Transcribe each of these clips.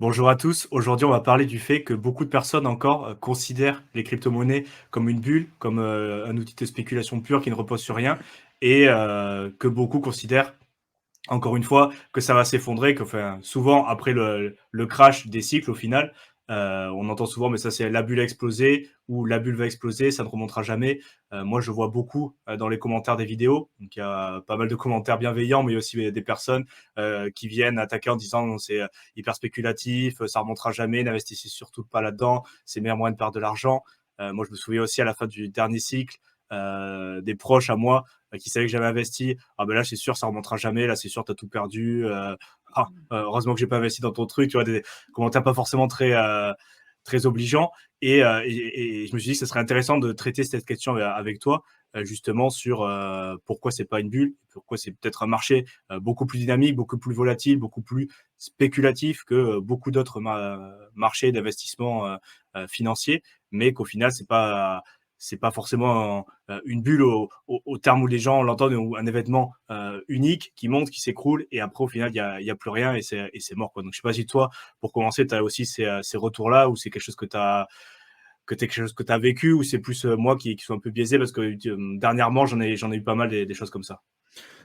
Bonjour à tous. Aujourd'hui, on va parler du fait que beaucoup de personnes encore considèrent les crypto-monnaies comme une bulle, comme un outil de spéculation pure qui ne repose sur rien, et que beaucoup considèrent, encore une fois, que ça va s'effondrer, que enfin, souvent, après le crash des cycles, au final, on entend souvent, mais ça, c'est la bulle a explosé ou la bulle va exploser, ça ne remontera jamais. Moi, je vois beaucoup dans les commentaires des vidéos, donc il y a pas mal de commentaires bienveillants, mais il y a aussi des personnes qui viennent attaquer en disant non, c'est hyper spéculatif, ça remontera jamais, n'investissez surtout pas là-dedans, c'est le meilleur moyen de perdre de l'argent. Moi, je me souviens aussi à la fin du dernier cycle, des proches à moi qui savaient que j'avais investi. Ah ben là, c'est sûr, ça remontera jamais. Là, c'est sûr, tu as tout perdu. Heureusement que j'ai pas investi dans ton truc. Tu vois, des commentaires pas forcément très obligeants. Et je me suis dit que ce serait intéressant de traiter cette question avec toi, justement, sur pourquoi c'est pas une bulle, pourquoi c'est peut-être un marché beaucoup plus dynamique, beaucoup plus volatile, beaucoup plus spéculatif que beaucoup d'autres marchés d'investissement financiers, mais qu'au final, c'est pas forcément une bulle au terme où les gens l'entendent, ou un événement unique qui monte, qui s'écroule, et après, au final, il y a plus rien et c'est mort, quoi. Donc, je sais pas si toi, pour commencer, tu as aussi ces retours-là, ou c'est quelque chose quelque chose que tu as vécu, ou c'est plus moi qui suis un peu biaisé parce que dernièrement, j'en ai eu pas mal des choses comme ça.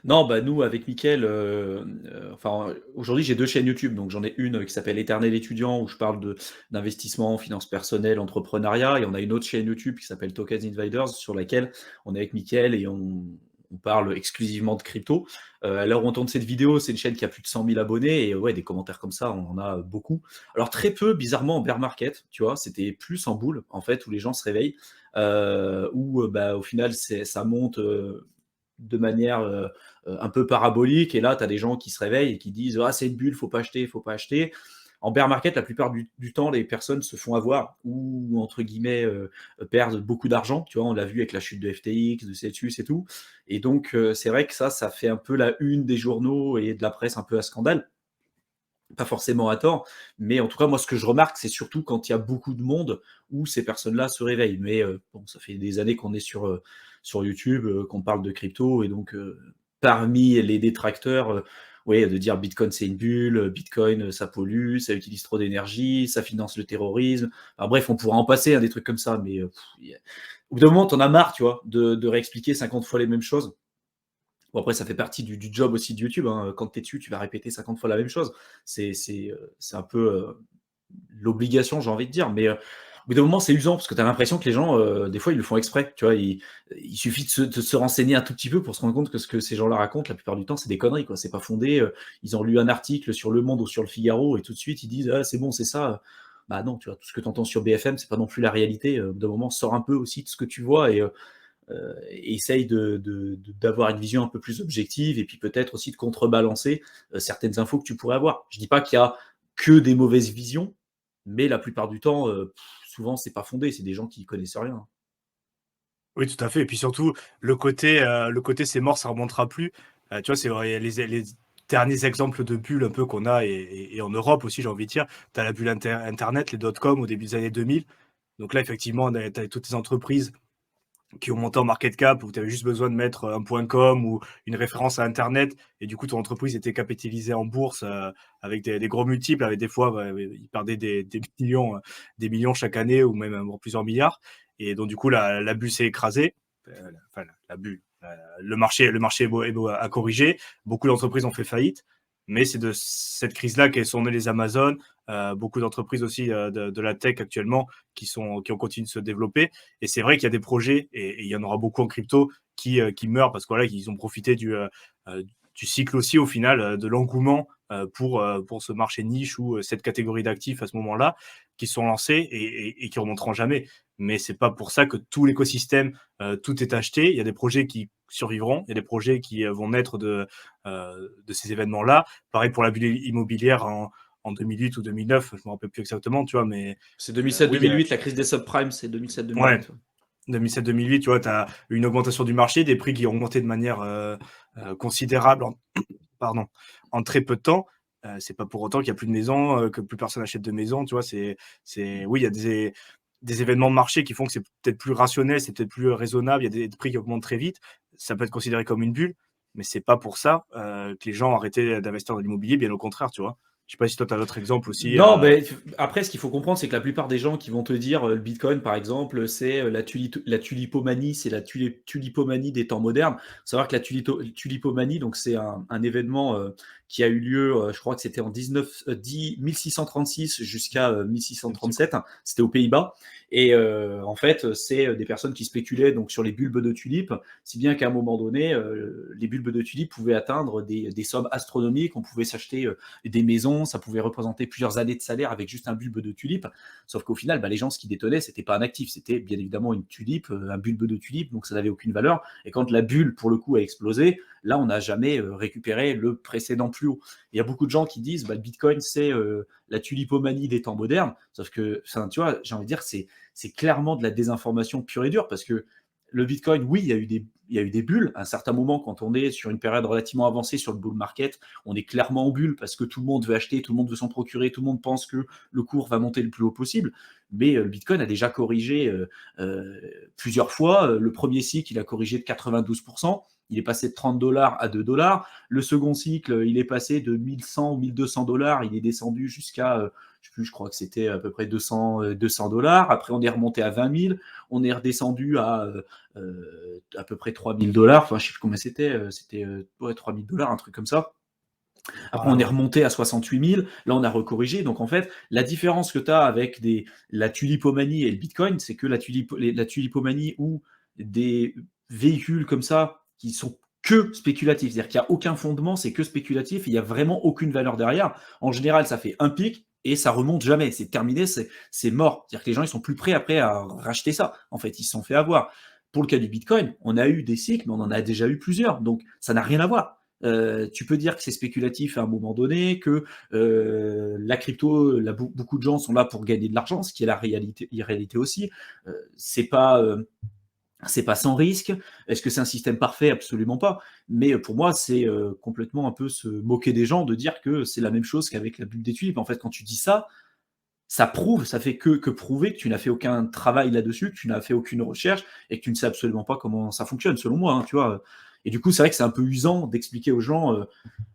Non, bah, nous avec Mickaël, enfin, aujourd'hui j'ai 2 chaînes YouTube, donc j'en ai une qui s'appelle Éternel étudiant où je parle d'investissement, finances personnelles, entrepreneuriat, et on a une autre chaîne YouTube qui s'appelle Tokens Invaders sur laquelle on est avec Mickaël et on parle exclusivement de crypto. À l'heure où on tourne cette vidéo, c'est une chaîne qui a plus de 100 000 abonnés, et ouais, des commentaires comme ça, on en a beaucoup. Alors très peu, bizarrement, en bear market, tu vois? C'était plus en boule, en fait, où les gens se réveillent, où, bah, au final ça monte, de manière un peu parabolique, et là tu as des gens qui se réveillent et qui disent ah c'est une bulle, faut pas acheter, faut pas acheter. En bear market, la plupart du temps, les personnes se font avoir ou entre guillemets perdent beaucoup d'argent. Tu vois, on l'a vu avec la chute de FTX, de Celsius et tout. Et donc c'est vrai que ça fait un peu la une des journaux et de la presse un peu à scandale. Pas forcément à tort, mais en tout cas moi ce que je remarque, c'est surtout quand il y a beaucoup de monde où ces personnes-là se réveillent. Mais bon, ça fait des années qu'on est sur YouTube, qu'on parle de crypto, et donc parmi les détracteurs, ouais, de dire Bitcoin c'est une bulle, Bitcoin ça pollue, ça utilise trop d'énergie, ça finance le terrorisme. Enfin, bref, on pourra en passer, hein, des trucs comme ça, mais au bout d'un moment, t'en as marre, tu vois, de réexpliquer 50 fois les mêmes choses. Bon, après, ça fait partie du job aussi de YouTube, hein. Quand tu es dessus, tu vas répéter 50 fois la même chose. C'est un peu l'obligation, j'ai envie de dire. Mais au bout d'un moment, c'est usant parce que tu as l'impression que les gens, des fois, ils le font exprès. Tu vois, il suffit de se renseigner un tout petit peu pour se rendre compte que ce que ces gens-là racontent, la plupart du temps, c'est des conneries, quoi. C'est pas fondé. Ils ont lu un article sur Le Monde ou sur Le Figaro et tout de suite, ils disent ah, c'est bon, c'est ça. Bah non, tu vois, tout ce que tu entends sur BFM, c'est pas non plus la réalité. Au bout d'un moment, sors un peu aussi de ce que tu vois, et essaye d'avoir une vision un peu plus objective, et puis peut-être aussi de contrebalancer certaines infos que tu pourrais avoir. Je dis pas qu'il y a que des mauvaises visions, mais la plupart du temps, souvent c'est pas fondé, c'est des gens qui connaissent rien. Oui, tout à fait. Et puis surtout, le côté c'est mort, ça remontera plus. Tu vois, c'est vrai, les derniers exemples de bulles un peu qu'on a, et en Europe aussi, j'ai envie de dire, tu as la bulle Internet, les dot-com au début des années 2000. Donc là, effectivement, tu as toutes ces entreprises qui ont monté en market cap, où tu avais juste besoin de mettre un point .com ou une référence à Internet, et du coup, ton entreprise était capitalisée en bourse avec des gros multiples, avec des fois, ils perdaient des millions chaque année, ou même plusieurs milliards. Et donc, du coup, la bulle s'est écrasée. Enfin, la bulle. Le marché a corrigé. Beaucoup d'entreprises ont fait faillite. Mais c'est de cette crise-là sont nées les Amazones. Beaucoup d'entreprises aussi de la tech actuellement qui ont continué de se développer. Et c'est vrai qu'il y a des projets, et il y en aura beaucoup en crypto, qui meurent parce que voilà, ils ont profité du cycle aussi, au final, de l'engouement pour ce marché niche, ou cette catégorie d'actifs à ce moment-là, qui sont lancés et qui remonteront jamais. Mais c'est pas pour ça que tout l'écosystème, tout est acheté. Il y a des projets qui survivront, il y a des projets qui vont naître de ces événements-là. Pareil pour la bulle immobilière en 2008 ou 2009, je me rappelle plus exactement, tu vois, mais C'est oui, 2007-2008, la crise des subprimes, c'est ouais, 2007-2008. 2007-2008, tu vois, tu as une augmentation du marché, des prix qui ont augmenté de manière considérable pardon, en très peu de temps. C'est pas pour autant qu'il y a plus de maisons, que plus personne achète de maisons, tu vois. Oui, il y a des événements de marché qui font que c'est peut-être plus rationnel, c'est peut-être plus raisonnable. Il y a des prix qui augmentent très vite. Ça peut être considéré comme une bulle, mais c'est pas pour ça que les gens ont arrêté d'investir dans l'immobilier, bien au contraire, tu vois. Je sais pas si toi, tu as d'autres exemples aussi. Non, ben, après, ce qu'il faut comprendre, c'est que la plupart des gens qui vont te dire le Bitcoin, par exemple, c'est la tulipomanie, c'est la tulipomanie des temps modernes. Faut savoir que la tulipomanie, donc c'est un événement qui a eu lieu, je crois que c'était en 1636 jusqu'à 1637. C'était aux Pays-Bas. Et en fait, c'est des personnes qui spéculaient donc sur les bulbes de tulipes, si bien qu'à un moment donné, les bulbes de tulipes pouvaient atteindre des sommes astronomiques. On pouvait s'acheter des maisons, ça pouvait représenter plusieurs années de salaire avec juste un bulbe de tulipe. Sauf qu'au final, les gens, ce qui détenaient, c'était pas un actif, c'était bien évidemment une tulipe, un bulbe de tulipe, donc ça n'avait aucune valeur. Et quand la bulle, pour le coup, a explosé, là, on n'a jamais récupéré le précédent plus haut. Il y a beaucoup de gens qui disent le Bitcoin, c'est la tulipomanie des temps modernes. Sauf que, tu vois, j'ai envie de dire, c'est clairement de la désinformation pure et dure, parce que le Bitcoin, oui, il y a eu des bulles. À un certain moment, quand on est sur une période relativement avancée sur le bull market, on est clairement en bulle parce que tout le monde veut acheter, tout le monde veut s'en procurer, tout le monde pense que le cours va monter le plus haut possible. Mais le Bitcoin a déjà corrigé plusieurs fois. Le premier cycle, il a corrigé de 92%. Il est passé de $30 à $2. Le second cycle, il est passé de 1100 ou $1,200. Il est descendu jusqu'à, je sais plus, je crois que c'était à peu près $200. Après, on est remonté à 20 000. On est redescendu à peu près $3 000. Enfin, je sais plus combien c'était. C'était $3 000, un truc comme ça. Après, on est remonté à 68 000. Là, on a recorrigé. Donc, en fait, la différence que tu as avec la tulipomanie et le Bitcoin, c'est que la tulipomanie ou des véhicules comme ça qui sont que spéculatifs, c'est-à-dire qu'il n'y a aucun fondement, c'est que spéculatif, il n'y a vraiment aucune valeur derrière. En général, ça fait un pic et ça remonte jamais. C'est terminé, c'est mort. C'est-à-dire que les gens, ils sont plus prêts après à racheter ça. En fait, ils se sont fait avoir. Pour le cas du Bitcoin, on a eu des cycles, mais on en a déjà eu plusieurs. Donc, ça n'a rien à voir. Tu peux dire que c'est spéculatif à un moment donné, que la crypto, beaucoup de gens sont là pour gagner de l'argent, ce qui est la réalité aussi. C'est pas sans risque. Est-ce que c'est un système parfait? Absolument pas. Mais pour moi, c'est complètement un peu se moquer des gens de dire que c'est la même chose qu'avec la bulle des tulipes. En fait, quand tu dis ça, ça fait que prouver que tu n'as fait aucun travail là-dessus, que tu n'as fait aucune recherche et que tu ne sais absolument pas comment ça fonctionne, selon moi. Tu vois. Et du coup, c'est vrai que c'est un peu usant d'expliquer aux gens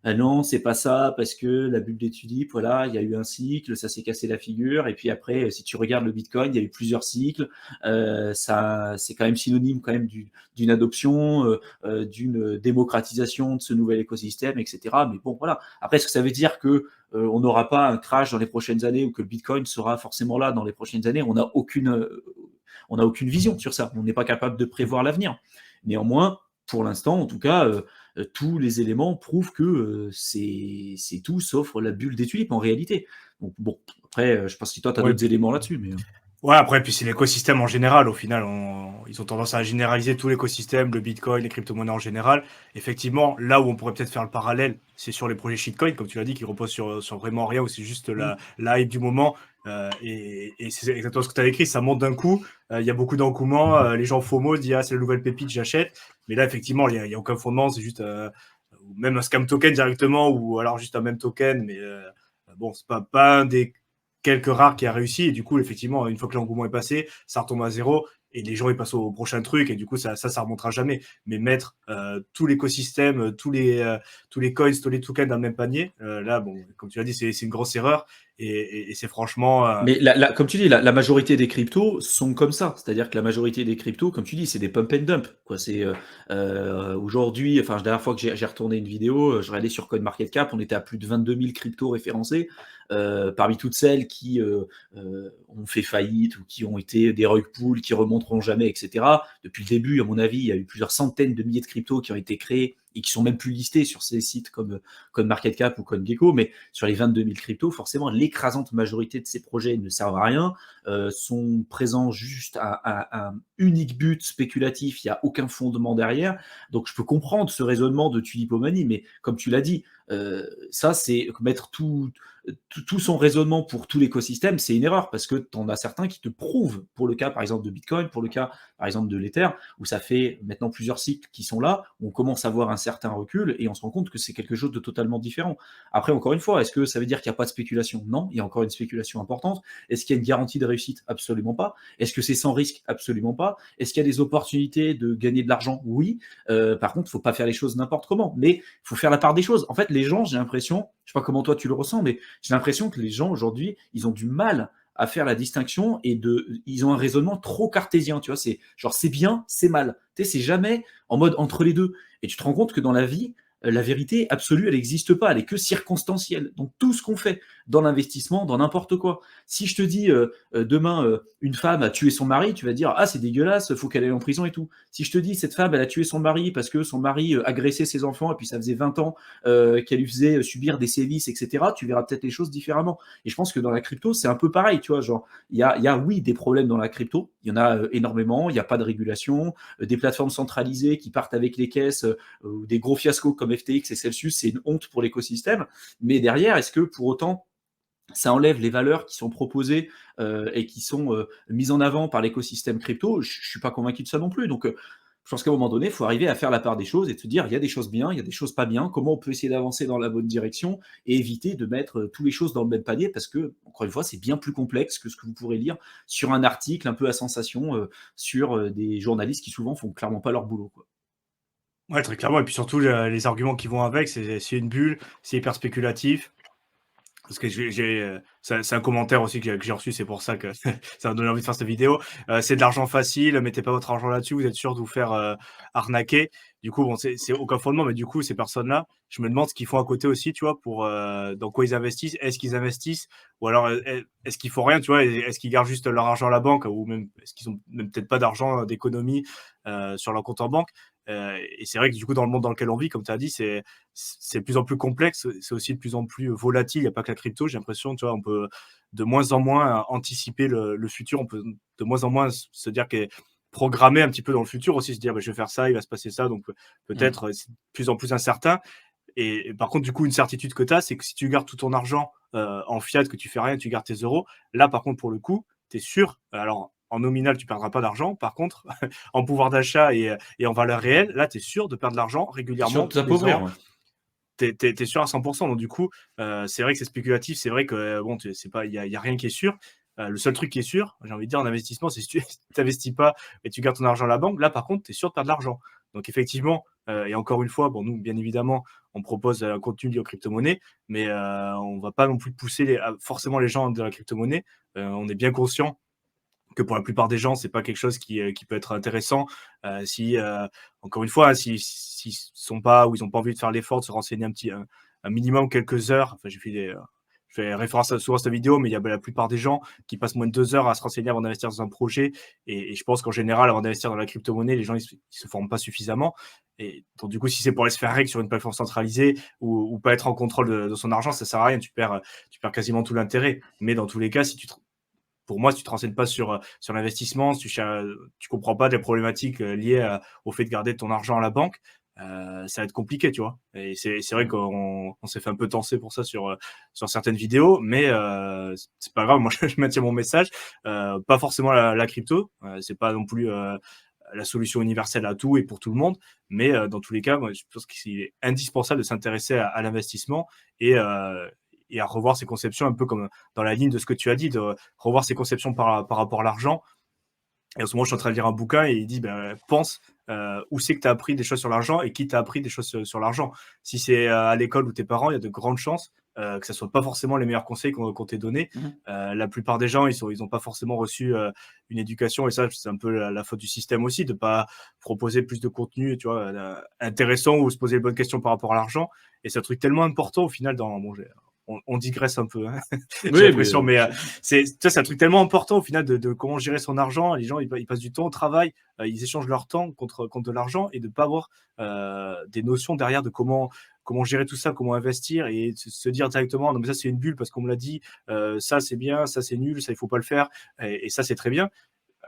ah non, c'est pas ça, parce que la bulle des tulipes, voilà, il y a eu un cycle, ça s'est cassé la figure. Et puis après, si tu regardes le Bitcoin, il y a eu plusieurs cycles. Ça, c'est quand même synonyme quand même d'une adoption, d'une démocratisation de ce nouvel écosystème, etc. Mais bon, voilà. Après, est-ce que ça veut dire que on n'aura pas un crash dans les prochaines années ou que le Bitcoin sera forcément là dans les prochaines années? On n'a aucune vision sur ça. On n'est pas capable de prévoir l'avenir. Néanmoins, pour l'instant, en tout cas, tous les éléments prouvent que c'est tout sauf la bulle des tulipes en réalité. Donc bon, après, je pense que toi, tu as Ouais, d'autres éléments là-dessus. Mais... Ouais, après, puis c'est l'écosystème en général. Au final, ils ont tendance à généraliser tout l'écosystème, le Bitcoin, les crypto-monnaies en général. Effectivement, là où on pourrait peut-être faire le parallèle, c'est sur les projets shitcoin, comme tu l'as dit, qui reposent sur vraiment rien, où c'est juste la hype du moment. Et c'est exactement ce que tu as écrit, ça monte d'un coup. Il y a beaucoup d'engouement. Les gens FOMO se disent, ah, c'est la nouvelle pépite, j'achète. Mais là, effectivement, il y a aucun fondement. C'est juste même un scam token directement, ou alors juste un même token. Mais bon, c'est pas un des quelques rares qui a réussi. Et du coup, effectivement, une fois que l'engouement est passé, ça retombe à zéro. Et les gens, ils passent au prochain truc. Et du coup, ça remontera jamais. Mais mettre tout l'écosystème, tous les coins, tous les tokens dans le même panier, là, bon, comme tu l'as dit, c'est une grosse erreur. Et c'est franchement. Mais comme tu dis, la majorité des cryptos sont comme ça. C'est-à-dire que la majorité des cryptos, comme tu dis, c'est des pump and dump. Quoi. C'est aujourd'hui, enfin, la dernière fois que j'ai retourné une vidéo, je regardais sur CoinMarketCap, on était à plus de 22 000 cryptos référencés. Parmi toutes celles qui ont fait faillite ou qui ont été des rug pools qui remonteront jamais, etc. Depuis le début, à mon avis, il y a eu plusieurs centaines de milliers de cryptos qui ont été créés et qui sont même plus listés sur ces sites comme CoinMarketCap ou CoinGecko, mais sur les 22 000 cryptos, forcément, l'écrasante majorité de ces projets ne servent à rien, sont présents juste à un unique but spéculatif, il n'y a aucun fondement derrière. Donc je peux comprendre ce raisonnement de tulipomanie, mais comme tu l'as dit, ça c'est mettre tout son raisonnement pour tout l'écosystème, c'est une erreur parce que tu en as certains qui te prouvent, pour le cas par exemple de Bitcoin, pour le cas par exemple de l'Ether, où ça fait maintenant plusieurs cycles qui sont là, où on commence à voir un certain recul et on se rend compte que c'est quelque chose de totalement différent. Après, encore une fois, est-ce que ça veut dire qu'il n'y a pas de spéculation? Non, il y a encore une spéculation importante. Est-ce qu'il y a une garantie de réussite? Absolument pas. Est-ce que c'est sans risque? Absolument pas. Est-ce qu'il y a des opportunités de gagner de l'argent? Oui. Par contre, il ne faut pas faire les choses n'importe comment, mais il faut faire la part des choses. En fait, des gens, j'ai l'impression, je sais pas comment toi tu le ressens, mais j'ai l'impression que les gens aujourd'hui, ils ont du mal à faire la distinction ils ont un raisonnement trop cartésien, tu vois, c'est genre c'est bien, c'est mal. Tu sais, c'est jamais en mode entre les deux. Et tu te rends compte que dans la vie, la vérité absolue, elle n'existe pas, elle est que circonstancielle. Donc tout ce qu'on fait dans l'investissement, dans n'importe quoi. Si je te dis demain une femme a tué son mari, tu vas dire ah c'est dégueulasse, faut qu'elle aille en prison et tout. Si je te dis cette femme elle a tué son mari parce que son mari agressait ses enfants et puis ça faisait 20 ans qu'elle lui faisait subir des sévices, etc. Tu verras peut-être les choses différemment. Et je pense que dans la crypto c'est un peu pareil, tu vois, genre il y a oui des problèmes dans la crypto, il y en a énormément, il n'y a pas de régulation, des plateformes centralisées qui partent avec les caisses, des gros fiascos comme FTX et Celsius, c'est une honte pour l'écosystème. Mais derrière, est-ce que pour autant ça enlève les valeurs qui sont proposées et qui sont mises en avant par l'écosystème crypto? Je suis pas convaincu de ça non plus. Donc, je pense qu'à un moment donné, il faut arriver à faire la part des choses et de se dire, il y a des choses bien, il y a des choses pas bien, comment on peut essayer d'avancer dans la bonne direction et éviter de mettre toutes les choses dans le même panier parce que, encore une fois, c'est bien plus complexe que ce que vous pourrez lire sur un article un peu à sensation sur des journalistes qui souvent font clairement pas leur boulot, quoi. Ouais, très clairement. Et puis surtout, les arguments qui vont avec, c'est une bulle, c'est hyper spéculatif. Parce que c'est un commentaire aussi que j'ai reçu, c'est pour ça que ça m'a donné envie de faire cette vidéo. C'est de l'argent facile, mettez pas votre argent là-dessus, vous êtes sûr de vous faire arnaquer. Du coup, bon, c'est aucun fondement, mais du coup, ces personnes-là, je me demande ce qu'ils font à côté aussi, tu vois, pour dans quoi ils investissent. Est-ce qu'ils investissent ou alors est-ce qu'ils font rien, tu vois, est-ce qu'ils gardent juste leur argent à la banque ou même est-ce qu'ils ont même peut-être pas d'argent d'économie sur leur compte en banque. Et c'est vrai que du coup, dans le monde dans lequel on vit, comme tu as dit, c'est de plus en plus complexe, c'est aussi de plus en plus volatile. Il n'y a pas que la crypto, j'ai l'impression, tu vois, on peut de moins en moins anticiper le futur, on peut de moins en moins se dire que programmer un petit peu dans le futur aussi, se dire bah, je vais faire ça, il va se passer ça, donc Mm. peut-être c'est de plus en plus incertain. Et par contre, du coup, une certitude que tu as, c'est que si tu gardes tout ton argent en fiat, que tu fais rien, tu gardes tes euros, là, par contre, pour le coup, tu es sûr. Alors, en nominal, tu perdras pas d'argent. Par contre, en pouvoir d'achat et en valeur réelle, là, tu es sûr de perdre de l'argent C'est sûr régulièrement, de tous les t'appauvrir, ans. ouais. Tu es sûr à 100%. Donc, du coup, c'est vrai que c'est spéculatif. C'est vrai que bon, c'est pas, y a rien qui est sûr. Le seul truc qui est sûr, j'ai envie de dire, en investissement, c'est si tu n'investis pas et tu gardes ton argent à la banque, là, par contre, tu es sûr de perdre de l'argent. Donc, effectivement, et encore une fois, bon, nous, bien évidemment, on propose un contenu lié aux crypto-monnaies, mais on ne va pas non plus pousser forcément les gens de la crypto-monnaie. On est bien conscient que pour la plupart des gens, c'est pas quelque chose qui peut être intéressant. Si, encore une fois, hein, s'ils sont pas ou ils n'ont pas envie de faire l'effort de se renseigner un minimum quelques heures. Enfin, je fais référence souvent à cette vidéo, mais il y a la plupart des gens qui passent moins de 2 heures à se renseigner avant d'investir dans un projet. Et je pense qu'en général, avant d'investir dans la crypto-monnaie, les gens ils se forment pas suffisamment. Et donc, du coup, si c'est pour aller se faire règle sur une plateforme centralisée ou pas être en contrôle de son argent, ça sert à rien. Tu perds quasiment tout l'intérêt. Mais dans tous les cas, pour moi, si tu te renseignes pas sur l'investissement, si tu comprends pas des problématiques liées au fait de garder ton argent à la banque, ça va être compliqué, tu vois. Et c'est vrai Mm. qu'on s'est fait un peu tenser pour ça sur certaines vidéos, mais c'est pas grave. Moi, je maintiens mon message. Pas forcément la crypto, c'est pas non plus la solution universelle à tout et pour tout le monde, mais dans tous les cas, moi, je pense qu'il est indispensable de s'intéresser à l'investissement et et à revoir ses conceptions un peu comme dans la ligne de ce que tu as dit, de revoir ses conceptions par rapport à l'argent. Et en ce moment, je suis en train de lire un bouquin et il dit pense où c'est que tu as appris des choses sur l'argent et qui t'a appris des choses sur l'argent. Si c'est à l'école ou tes parents, il y a de grandes chances que ce ne soit pas forcément les meilleurs conseils qu'on t'ait donnés. Mm. La plupart des gens, ils n'ont pas forcément reçu une éducation et ça, c'est un peu la faute du système aussi de ne pas proposer plus de contenu tu vois, intéressant ou se poser les bonnes questions par rapport à l'argent. Et c'est un truc tellement important au final bon, on digresse un peu, hein, j'ai Oui, mais l'impression, mais c'est un truc tellement important au final de comment gérer son argent. Les gens, ils passent du temps au travail, ils échangent leur temps contre de l'argent et de ne pas avoir des notions derrière de comment gérer tout ça, comment investir et se dire directement non mais ça c'est une bulle parce qu'on me l'a dit, ça c'est bien, ça c'est nul, ça il faut pas le faire et ça c'est très bien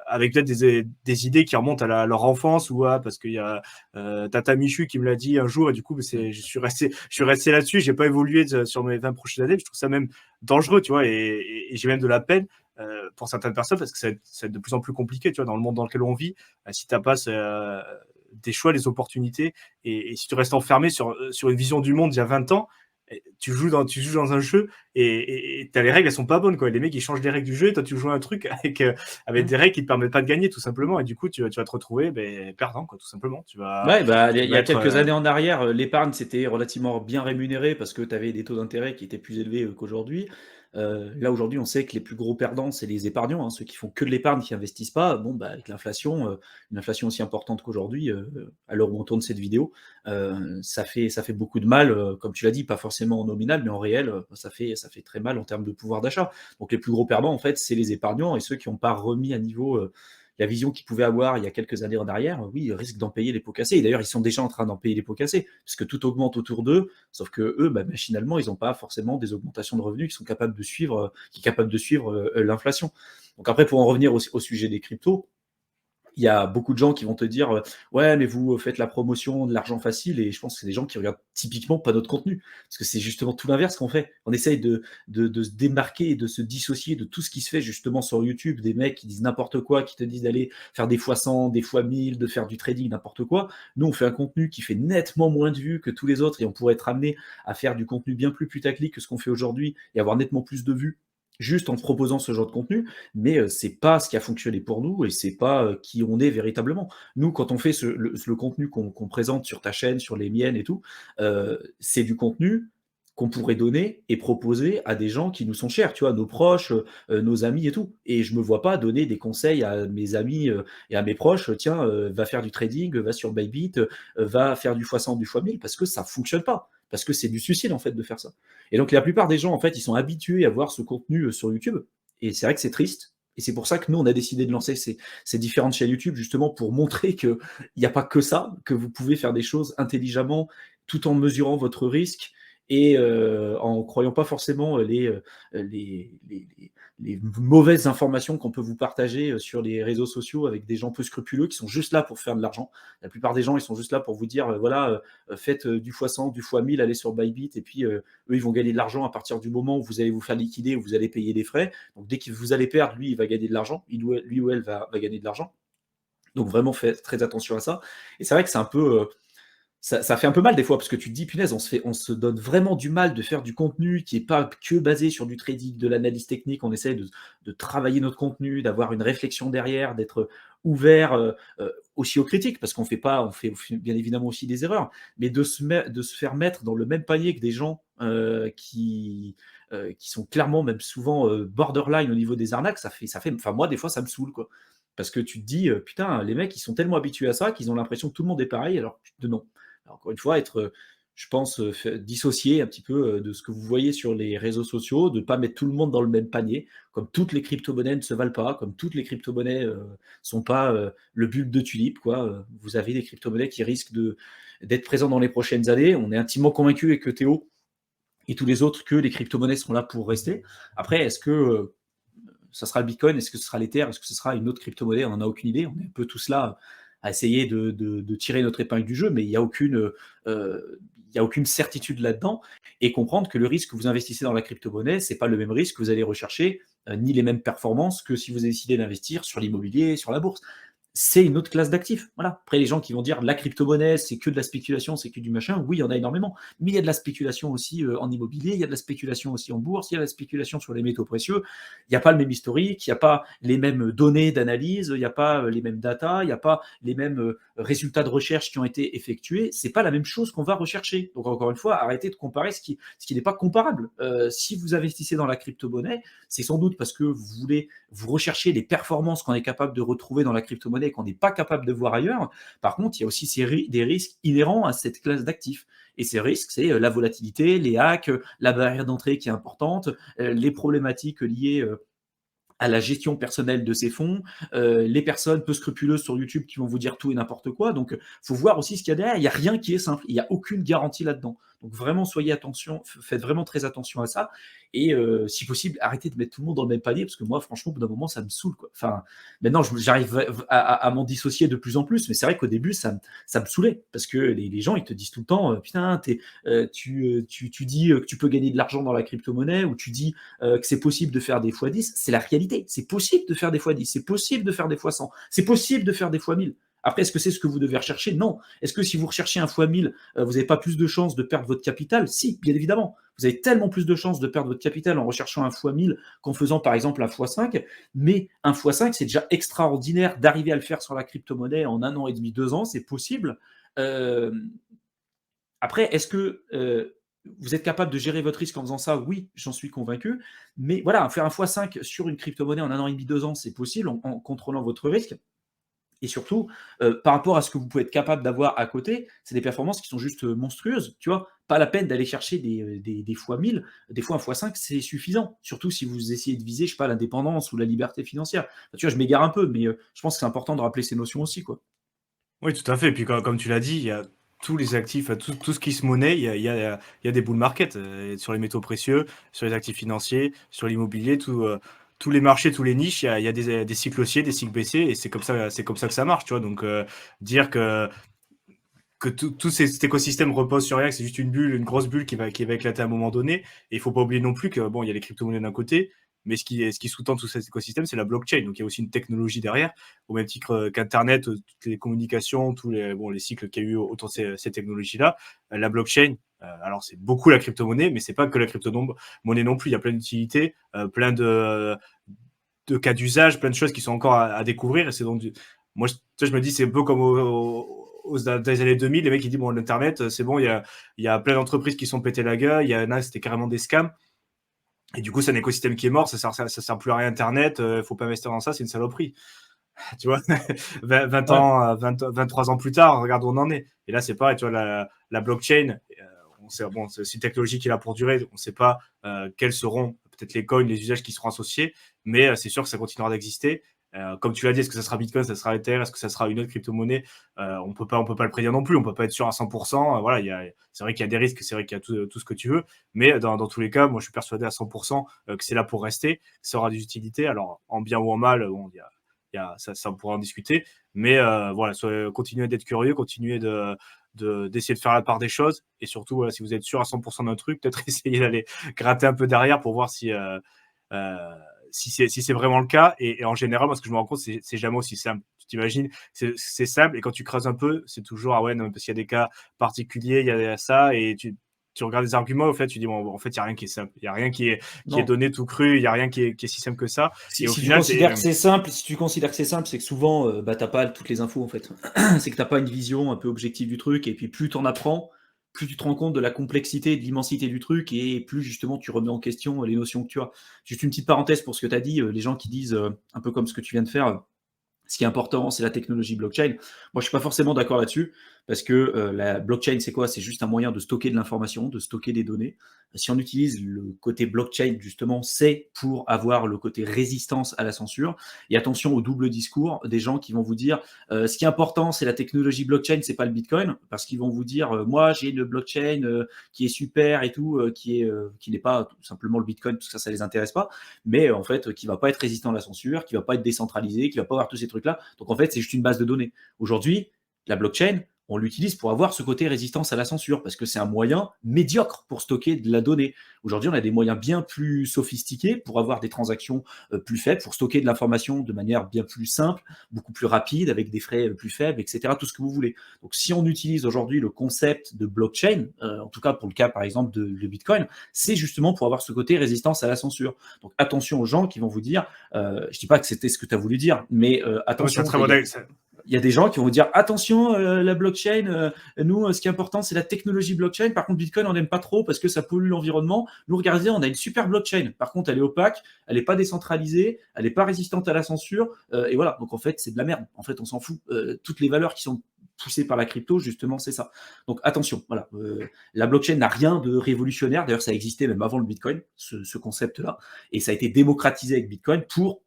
avec peut-être des idées qui remontent à leur enfance ou parce qu'il y a Tata Michu qui me l'a dit un jour et du coup je suis resté là-dessus, j'ai pas évolué sur mes 20 prochaines années. Je trouve ça même dangereux, tu vois, et j'ai même de la peine pour certaines personnes parce que ça va être de plus en plus compliqué, tu vois, dans le monde dans lequel on vit. Si tu n'as pas des choix, des opportunités et si tu restes enfermé sur une vision du monde d'il y a 20 ans, tu joues dans un jeu et t'as les règles, elles sont pas bonnes, quoi. Les mecs, ils changent les règles du jeu et toi, tu joues à un truc avec des règles qui te permettent pas de gagner, tout simplement. Et du coup, tu vas te retrouver perdant, quoi, tout simplement. Ouais, bah, il Tu y vas a être. quelques années en arrière, l'épargne, c'était relativement bien rémunéré parce que tu avais des taux d'intérêt qui étaient plus élevés, qu'aujourd'hui. Là, aujourd'hui, on sait que les plus gros perdants, c'est les épargnants, hein, ceux qui font que de l'épargne, qui investissent pas. Bon, bah, avec l'inflation, une inflation aussi importante qu'aujourd'hui, à l'heure où on tourne cette vidéo, ça fait beaucoup de mal, comme tu l'as dit, pas forcément en nominal, mais en réel, ça fait très mal en termes de pouvoir d'achat. Donc les plus gros perdants, en fait, c'est les épargnants et ceux qui n'ont pas remis à niveau, la vision qu'ils pouvaient avoir il y a quelques années en arrière, oui, ils risquent d'en payer les pots cassés. Et d'ailleurs, ils sont déjà en train d'en payer les pots cassés, puisque tout augmente autour d'eux, sauf que eux, bah, machinalement, ils n'ont pas forcément des augmentations de revenus qui sont capables de suivre, l'inflation. Donc après, pour en revenir au sujet des cryptos, il y a beaucoup de gens qui vont te dire ouais, mais vous faites la promotion de l'argent facile, et je pense que c'est des gens qui regardent typiquement pas notre contenu, parce que c'est justement tout l'inverse qu'on fait. On essaye de se démarquer et de se dissocier de tout ce qui se fait justement sur YouTube, des mecs qui disent n'importe quoi, qui te disent d'aller faire des fois 100, des fois 1000, de faire du trading, n'importe quoi. Nous, on fait un contenu qui fait nettement moins de vues que tous les autres, et on pourrait être amené à faire du contenu bien plus putaclic que ce qu'on fait aujourd'hui et avoir nettement plus de vues juste en proposant ce genre de contenu, mais c'est pas ce qui a fonctionné pour nous et c'est pas qui on est véritablement. Nous, quand on fait le contenu qu'on présente sur ta chaîne, sur les miennes et tout, c'est du contenu qu'on pourrait donner et proposer à des gens qui nous sont chers, tu vois, nos proches, nos amis et tout. Et je me vois pas donner des conseils à mes amis et à mes proches, tiens, va faire du trading, va sur Bybit, va faire du x100, du x1000, parce que ça fonctionne pas. Parce que c'est du suicide, en fait, de faire ça. Et donc, la plupart des gens, en fait, ils sont habitués à voir ce contenu sur YouTube. Et c'est vrai que c'est triste. Et c'est pour ça que nous, on a décidé de lancer ces différentes chaînes YouTube, justement pour montrer qu'il n'y a pas que ça, que vous pouvez faire des choses intelligemment, tout en mesurant votre risque et en ne croyant pas forcément les, les, les mauvaises informations qu'on peut vous partager sur les réseaux sociaux avec des gens peu scrupuleux qui sont juste là pour faire de l'argent. La plupart des gens, ils sont juste là pour vous dire, voilà, faites du x100, du x1000, allez sur Bybit, et puis eux, ils vont gagner de l'argent à partir du moment où vous allez vous faire liquider, où vous allez payer des frais. Donc dès que vous allez perdre, lui, il va gagner de l'argent, lui ou elle va gagner de l'argent. Donc vraiment, faites très attention à ça. Et c'est vrai que c'est un peu... ça fait un peu mal des fois, parce que tu te dis, punaise, on se donne vraiment du mal de faire du contenu qui n'est pas que basé sur du trading, de l'analyse technique. On essaie de travailler notre contenu, d'avoir une réflexion derrière, d'être ouvert aussi aux critiques, parce qu'on fait pas, on fait bien évidemment aussi des erreurs, mais de se faire mettre dans le même panier que des gens qui sont clairement, même souvent, borderline au niveau des arnaques, enfin moi, des fois, ça me saoule, quoi. Parce que tu te dis, putain, les mecs, ils sont tellement habitués à ça qu'ils ont l'impression que tout le monde est pareil, alors que non. Alors, encore une fois, être, je pense, dissocié un petit peu de ce que vous voyez sur les réseaux sociaux, de ne pas mettre tout le monde dans le même panier, comme toutes les crypto-monnaies ne se valent pas, comme toutes les crypto-monnaies sont pas le bulbe de tulipe, quoi. Vous avez des crypto-monnaies qui risquent d'être présentes dans les prochaines années. On est intimement convaincu avec Théo et tous les autres que les crypto-monnaies sont là pour rester. Après, est-ce que ça sera le Bitcoin, est-ce que ce sera l'Ether, est-ce que ce sera une autre crypto-monnaie? On n'en a aucune idée. On est un peu tous là à essayer de tirer notre épingle du jeu, mais il n'y a aucune certitude là-dedans. Et comprendre que le risque que vous investissez dans la crypto-monnaie, ce n'est pas le même risque que vous allez rechercher, ni les mêmes performances que si vous avez décidé d'investir sur l'immobilier, sur la bourse. C'est une autre classe d'actifs. Voilà. Après, les gens qui vont dire la crypto-monnaie, c'est que de la spéculation, c'est que du machin, oui, il y en a énormément. Mais il y a de la spéculation aussi en immobilier, il y a de la spéculation aussi en bourse, il y a de la spéculation sur les métaux précieux. Il n'y a pas le même historique, il n'y a pas les mêmes données d'analyse, il n'y a pas les mêmes data, il n'y a pas les mêmes résultats de recherche qui ont été effectués. C'est pas la même chose qu'on va rechercher. Donc, encore une fois, arrêtez de comparer ce qui n'est pas comparable. Si vous investissez dans la crypto-monnaie, c'est sans doute parce que vous recherchez les performances qu'on est capable de retrouver dans la crypto-monnaie et qu'on n'est pas capable de voir ailleurs. Par contre, il y a aussi des risques inhérents à cette classe d'actifs. Et ces risques, c'est la volatilité, les hacks, la barrière d'entrée qui est importante, les problématiques liées à la gestion personnelle de ses fonds, les personnes peu scrupuleuses sur YouTube qui vont vous dire tout et n'importe quoi. Donc, il faut voir aussi ce qu'il y a derrière. Il n'y a rien qui est simple. Il n'y a aucune garantie là-dedans. Donc, vraiment, faites vraiment très attention à ça. Et si possible, arrêtez de mettre tout le monde dans le même panier, parce que moi, franchement, au bout d'un moment, ça me saoule, quoi. Enfin, maintenant, j'arrive à m'en dissocier de plus en plus, mais c'est vrai qu'au début, ça me saoulait, parce que les gens, ils te disent tout le temps, putain, tu dis que tu peux gagner de l'argent dans la crypto-monnaie, ou tu dis que c'est possible de faire des x10. C'est la réalité. C'est possible de faire des x10, c'est possible de faire des x100, c'est possible de faire des x1000. Après, est-ce que c'est ce que vous devez rechercher? Non. Est-ce que si vous recherchez un fois 1000, vous n'avez pas plus de chances de perdre votre capital? Si, bien évidemment. Vous avez tellement plus de chances de perdre votre capital en recherchant un fois 1000 qu'en faisant par exemple un fois 5. Mais un fois 5, c'est déjà extraordinaire d'arriver à le faire sur la crypto-monnaie en 1 an et demi, 2 ans. C'est possible. Euh, Après, est-ce que vous êtes capable de gérer votre risque en faisant ça? Oui, j'en suis convaincu. Mais voilà, faire un x5 sur une crypto-monnaie en 1 an et demi, 2 ans, c'est possible en contrôlant votre risque. Et surtout, par rapport à ce que vous pouvez être capable d'avoir à côté, c'est des performances qui sont juste monstrueuses. Tu vois, pas la peine d'aller chercher des fois 1000, des fois un fois 5, c'est suffisant. Surtout si vous essayez de viser, je sais pas, l'indépendance ou la liberté financière. Enfin, tu vois, je m'égare un peu, mais je pense que c'est important de rappeler ces notions aussi, quoi. Oui, tout à fait. Et puis, comme tu l'as dit, il y a tous les actifs, tout ce qui se monnaie, il y a des bull market sur les métaux précieux, sur les actifs financiers, sur l'immobilier, tous les marchés, tous les niches, il y a des cycles haussiers, des cycles baissiers, et c'est comme ça que ça marche, tu vois. Donc, dire que tout cet écosystème repose sur rien, que c'est juste une bulle, une grosse bulle qui va éclater à un moment donné. Et il faut pas oublier non plus que bon, il y a les crypto-monnaies d'un côté, mais ce qui sous-tend tout cet écosystème, c'est la blockchain. Donc il y a aussi une technologie derrière, au même titre qu'Internet, toutes les communications, les cycles qu'il y a eu autour de ces technologies-là. La blockchain, alors c'est beaucoup la crypto-monnaie, mais c'est pas que la crypto-monnaie non plus. Il y a plein d'utilités, plein de cas d'usage, plein de choses qui sont encore à découvrir. Et c'est donc moi, je me dis, c'est un peu comme dans les années 2000, les mecs, ils disent, bon, l'Internet, c'est bon, il y a plein d'entreprises qui sont pété la gueule, il y en a, c'était carrément des scams. Et du coup, c'est un écosystème qui est mort, ça sert plus à rien Internet, faut pas investir dans ça, c'est une saloperie. Tu vois, 20 Ouais. ans, 23 ans plus tard, regarde où on en est. Et là, c'est pareil, tu vois, la blockchain, on sait, bon, c'est aussi une technologie qui est là pour durer, on ne sait pas quels seront peut-être les coins, les usages qui seront associés, mais c'est sûr que ça continuera d'exister. Comme tu l'as dit, est-ce que ça sera Bitcoin, ça sera Ether, est-ce que ça sera une autre crypto-monnaie? On peut pas le prédire non plus, on peut pas être sûr à 100%. Voilà, c'est vrai qu'il y a des risques, c'est vrai qu'il y a tout ce que tu veux, mais dans tous les cas, moi je suis persuadé à 100% que c'est là pour rester, que ça aura des utilités. Alors en bien ou en mal, bon, ça on pourra en discuter, mais voilà, continuez d'être curieux, continuez d'essayer de faire la part des choses, et surtout, voilà, si vous êtes sûr à 100% d'un truc, peut-être essayer d'aller gratter un peu derrière pour voir euh, si c'est vraiment le cas. Et en général, moi, ce que je me rends compte, c'est jamais aussi simple. Tu t'imagines, c'est simple, et quand tu creuses un peu, c'est toujours, ah ouais, non, parce qu'il y a des cas particuliers, il y a ça, et tu regardes les arguments, au fait, tu dis, bon, en fait, il n'y a rien qui est simple. Il n'y a rien qui est Non. donné tout cru, il n'y a rien qui est si simple que ça. Si, Et au si tu final, considères que c'est simple, si tu considères que c'est simple, c'est que souvent, bah, t'as pas toutes les infos en fait. C'est que t'as pas une vision un peu objective du truc, et puis plus t'en apprends, plus tu te rends compte de la complexité, de l'immensité du truc, et plus justement tu remets en question les notions que tu as. Juste une petite parenthèse pour ce que tu as dit, les gens qui disent, un peu comme ce que tu viens de faire, ce qui est important, c'est la technologie blockchain. Moi, je ne suis pas forcément d'accord là-dessus, parce que la blockchain, c'est quoi? C'est juste un moyen de stocker de l'information, de stocker des données. Si on utilise le côté blockchain, justement, c'est pour avoir le côté résistance à la censure. Et attention au double discours des gens qui vont vous dire ce qui est important, c'est la technologie blockchain, c'est pas le Bitcoin, parce qu'ils vont vous dire moi, j'ai une blockchain qui est super et tout, qui n'est pas tout simplement le Bitcoin, parce que ça les intéresse pas, mais en fait, qui va pas être résistant à la censure, qui va pas être décentralisé, qui va pas avoir tous ces trucs-là. Donc en fait, c'est juste une base de données. Aujourd'hui, la blockchain, on l'utilise pour avoir ce côté résistance à la censure, parce que c'est un moyen médiocre pour stocker de la donnée. Aujourd'hui, on a des moyens bien plus sophistiqués pour avoir des transactions plus faibles, pour stocker de l'information de manière bien plus simple, beaucoup plus rapide, avec des frais plus faibles, etc. Tout ce que vous voulez. Donc si on utilise aujourd'hui le concept de blockchain, en tout cas pour le cas par exemple de Bitcoin, c'est justement pour avoir ce côté résistance à la censure. Donc attention aux gens qui vont vous dire, je dis pas que c'était ce que tu as voulu dire, mais ouais, c'est un attention, très bon il y a des gens qui vont vous dire attention, la blockchain, nous, ce qui est important, c'est la technologie blockchain. Par contre, Bitcoin, on n'aime pas trop parce que ça pollue l'environnement. Nous, regardez, on a une super blockchain. Par contre, elle est opaque, elle n'est pas décentralisée, elle n'est pas résistante à la censure. Et voilà. Donc, en fait, c'est de la merde. En fait, on s'en fout. Toutes les valeurs qui sont poussées par la crypto, justement, c'est ça. Donc, attention. Voilà. La blockchain n'a rien de révolutionnaire. D'ailleurs, ça existait même avant le Bitcoin, ce concept-là. Et ça a été démocratisé avec Bitcoin pour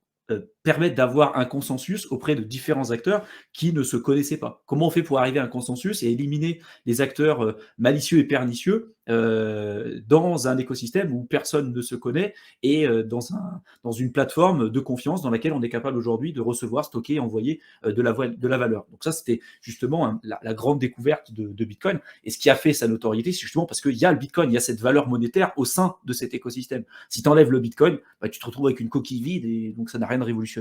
permettre d'avoir un consensus auprès de différents acteurs qui ne se connaissaient pas. Comment on fait pour arriver à un consensus et éliminer les acteurs malicieux et pernicieux dans un écosystème où personne ne se connaît, et dans une plateforme de confiance dans laquelle on est capable aujourd'hui de recevoir, stocker et envoyer de la valeur. Donc ça, c'était justement la grande découverte de Bitcoin. Et ce qui a fait sa notoriété, c'est justement parce qu'il y a le Bitcoin, il y a cette valeur monétaire au sein de cet écosystème. Si tu enlèves le Bitcoin, bah, tu te retrouves avec une coquille vide, et donc ça n'a rien de révolutionnaire.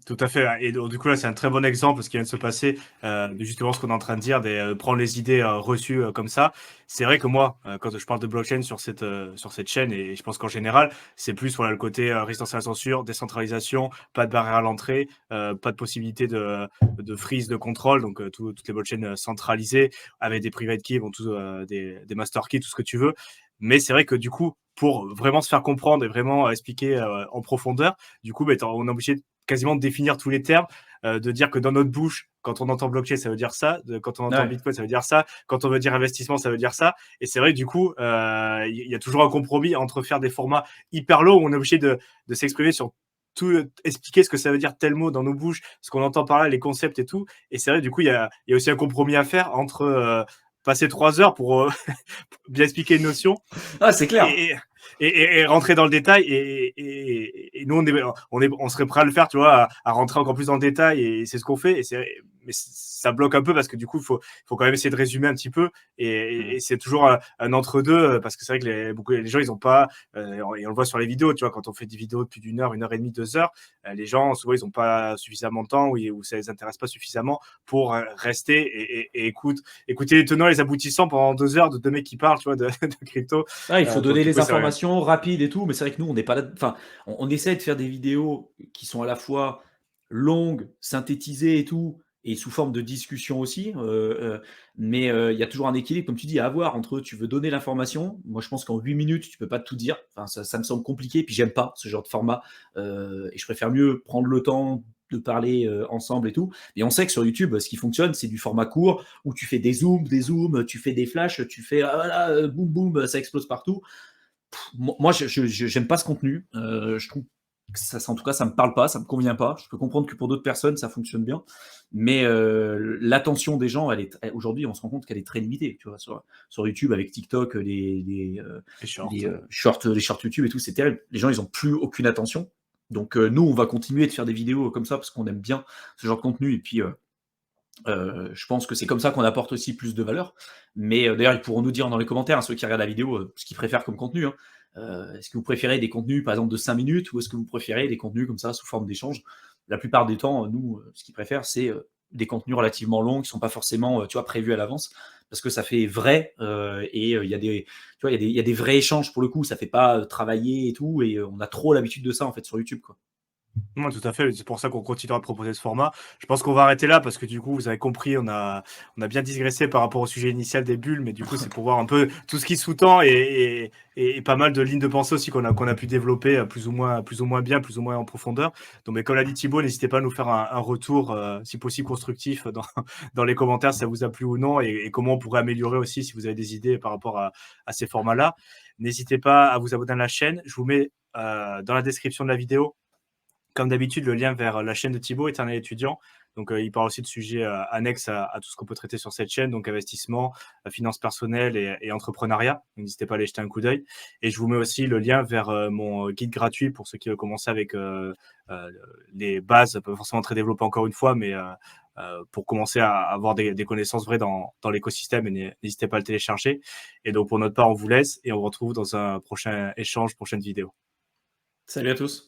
Tout à fait. Et donc, du coup, là, c'est un très bon exemple, ce qui vient de se passer, de justement ce qu'on est en train de dire, prendre les idées reçues comme ça. C'est vrai que moi, quand je parle de blockchain sur cette chaîne, et je pense qu'en général, c'est plus voilà, le côté résistance à la censure, décentralisation, pas de barrière à l'entrée, pas de possibilité de freeze de contrôle, donc toutes les blockchains centralisées, avec des private keys, bon, des master keys, tout ce que tu veux. Mais c'est vrai que du coup, pour vraiment se faire comprendre et vraiment expliquer en profondeur, du coup, on est obligé quasiment de définir tous les termes, de dire que dans notre bouche, quand on entend blockchain, ça veut dire ça, quand on entend Ouais. Bitcoin, ça veut dire ça, quand on veut dire investissement, ça veut dire ça. Et c'est vrai, du coup, il y a toujours un compromis entre faire des formats hyper lourds où on est obligé de s'exprimer sur tout, expliquer ce que ça veut dire tel mot dans nos bouches, ce qu'on entend par là, les concepts et tout. Et c'est vrai, du coup, il y a aussi un compromis à faire entre passer 3 heures pour bien expliquer une notion Ah, c'est clair. et, et rentrer dans le détail et nous on serait prêt à le faire, tu vois, à rentrer encore plus dans le détail et c'est ce qu'on fait mais ça bloque un peu parce que du coup il faut quand même essayer de résumer un petit peu et c'est toujours un entre-deux parce que c'est vrai que beaucoup les gens ils ont pas et on le voit sur les vidéos, tu vois, quand on fait des vidéos de plus d'une heure et demie, 2 heures, les gens souvent ils ont pas suffisamment de temps ou ça les intéresse pas suffisamment pour rester et écouter les tenants et les aboutissants pendant 2 heures de deux mecs qui parlent, tu vois, de crypto. Ah, il faut Pour le donner coup, les c'est vrai. informations rapides et tout, mais c'est vrai que nous, on n'est pas là. Enfin, on essaie de faire des vidéos qui sont à la fois longues, synthétisées et tout, et sous forme de discussion aussi. Mais il y a toujours un équilibre, comme tu dis, à avoir entre tu veux donner l'information. Moi, je pense qu'en 8 minutes, tu peux pas tout dire. Enfin, ça me semble compliqué. Puis j'aime pas ce genre de format. Et je préfère mieux prendre le temps de parler ensemble et tout. Et on sait que sur YouTube, ce qui fonctionne, c'est du format court où tu fais des zooms, tu fais des flashs, tu fais ah, voilà, boum boum, ça explose partout. Moi, j'aime pas ce contenu. Je trouve que ça, en tout cas, ça me parle pas, ça me convient pas. Je peux comprendre que pour d'autres personnes, ça fonctionne bien, mais l'attention des gens, aujourd'hui, on se rend compte qu'elle est très limitée. Tu vois, sur YouTube avec TikTok, Les shorts. les shorts YouTube et tout, c'est terrible. Les gens, ils ont plus aucune attention. Donc nous, on va continuer de faire des vidéos comme ça parce qu'on aime bien ce genre de contenu et puis je pense que c'est comme ça qu'on apporte aussi plus de valeur. Mais d'ailleurs, ils pourront nous dire dans les commentaires, hein, ceux qui regardent la vidéo, ce qu'ils préfèrent comme contenu. Hein. Est-ce que vous préférez des contenus, par exemple, de 5 minutes ou est-ce que vous préférez des contenus comme ça, sous forme d'échange? La plupart des temps, nous, ce qu'ils préfèrent, c'est des contenus relativement longs qui ne sont pas forcément tu vois, prévus à l'avance parce que ça fait vrai et il y a des tu vois, il y a des vrais échanges pour le coup, ça fait pas travailler et tout et on a trop l'habitude de ça en fait sur YouTube quoi. Ouais, tout à fait. C'est pour ça qu'on continuera de proposer ce format. Je pense qu'on va arrêter là parce que du coup, vous avez compris, on a bien digressé par rapport au sujet initial des bulles, mais du coup, c'est pour voir un peu tout ce qui sous-tend et pas mal de lignes de pensée aussi qu'on a pu développer plus ou moins bien, plus ou moins en profondeur. Donc, mais comme l'a dit Thibaut, n'hésitez pas à nous faire un retour, si possible constructif, dans les commentaires, si ça vous a plu ou non, et comment on pourrait améliorer aussi si vous avez des idées par rapport à ces formats-là. N'hésitez pas à vous abonner à la chaîne. Je vous mets dans la description de la vidéo comme d'habitude, le lien vers la chaîne de Thibaut, Éternel étudiant. Donc, il parle aussi de sujets annexes à tout ce qu'on peut traiter sur cette chaîne, donc investissement, finances personnelles et entrepreneuriat. N'hésitez pas à aller jeter un coup d'œil. Et je vous mets aussi le lien vers mon guide gratuit pour ceux qui veulent commencer avec les bases, pas forcément très développées encore une fois, mais pour commencer à avoir des connaissances vraies dans l'écosystème. Et n'hésitez pas à le télécharger. Et donc, pour notre part, on vous laisse et on vous retrouve dans un prochain échange, prochaine vidéo. Salut à tous.